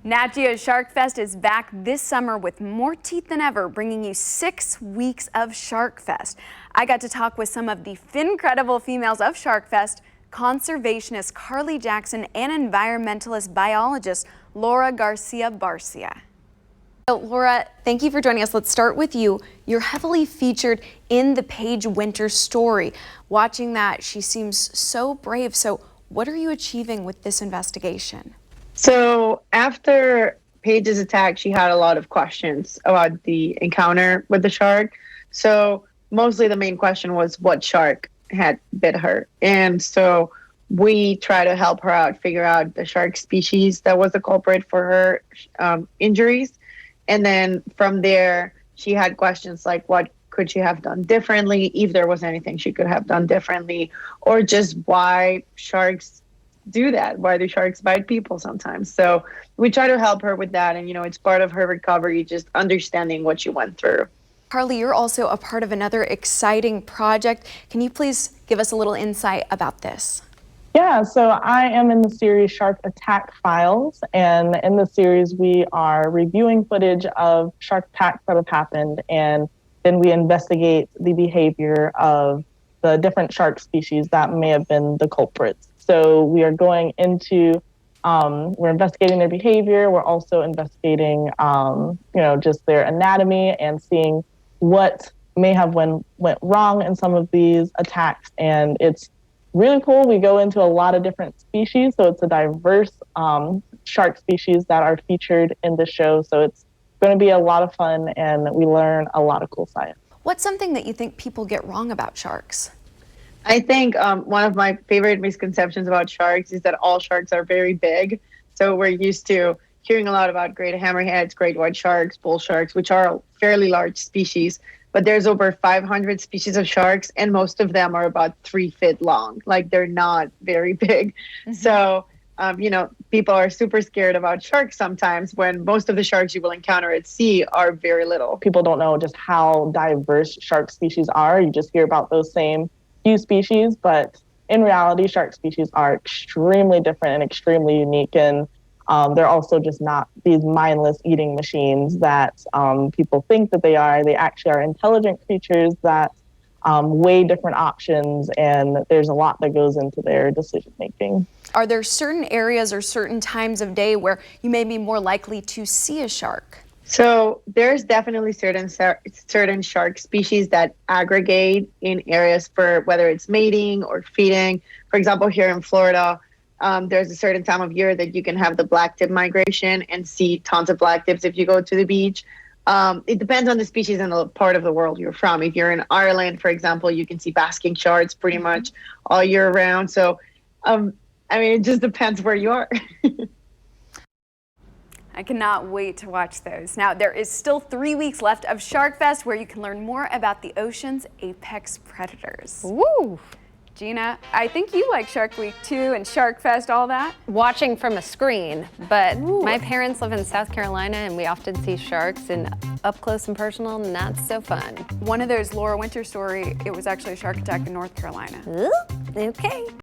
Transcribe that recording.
Nat Geo Sharkfest is back this summer with more teeth than ever, bringing you 6 weeks of Sharkfest. I got to talk with some of the fin-credible females of Sharkfest, Conservationist Carlee Jackson and environmentalist biologist Laura García Barcia. So, Laura, thank you for joining us. Let's start with you. You're heavily featured in the Paige Winter story. Watching that, she seems so brave. So what are you achieving with this investigation? So after Paige's attack, she had a lot of questions about the encounter with the shark. So mostly the main question was what shark had bit her. And so we try to help her out, figure out the shark species that was the culprit for her injuries. And then from there, she had questions like what could she have done differently, if there was anything she could have done differently, or just why sharks do that. Why do sharks bite people sometimes? So we try to help her with that. And, it's part of her recovery, just understanding what she went through. Carlee, you're also a part of another exciting project. Can you please give us a little insight about this? Yeah, so I am in the series Shark Attack Files, and in the series we are reviewing footage of shark attacks that have happened, and then we investigate the behavior of the different shark species that may have been the culprits. So we are going into, we're investigating their behavior. We're also investigating, just their anatomy and seeing what may have went wrong in some of these attacks. And it's really cool. We go into a lot of different species. So it's a diverse shark species that are featured in the show. So it's going to be a lot of fun and we learn a lot of cool science. What's something that you think people get wrong about sharks? I think one of my favorite misconceptions about sharks is that all sharks are very big. So we're used to hearing a lot about great hammerheads, great white sharks, bull sharks, which are fairly large species. But there's over 500 species of sharks, and most of them are about 3 feet long. Like, they're not very big. Mm-hmm. So, people are super scared about sharks sometimes when most of the sharks you will encounter at sea are very little. People don't know just how diverse shark species are. You just hear about those same few species, but in reality, shark species are extremely different and extremely unique, and they're also just not these mindless eating machines that people think that they are. They actually are intelligent creatures that weigh different options, and there's a lot that goes into their decision making. Are there certain areas or certain times of day where you may be more likely to see a shark? So there's definitely certain shark species that aggregate in areas for whether it's mating or feeding. For example, here in Florida, there's a certain time of year that you can have the blacktip migration and see tons of blacktips if you go to the beach. It depends on the species and the part of the world you're from. If you're in Ireland, for example, you can see basking sharks pretty much all year round. So, it just depends where you are. I cannot wait to watch those. Now, there is still 3 weeks left of Sharkfest where you can learn more about the ocean's apex predators. Woo! Gina, I think you like Shark Week too and Sharkfest, all that? Watching from a screen, but Ooh. My parents live in South Carolina and we often see sharks and up close and personal, and that's so fun. One of those Laura Winter story, it was actually a shark attack in North Carolina. Ooh, okay.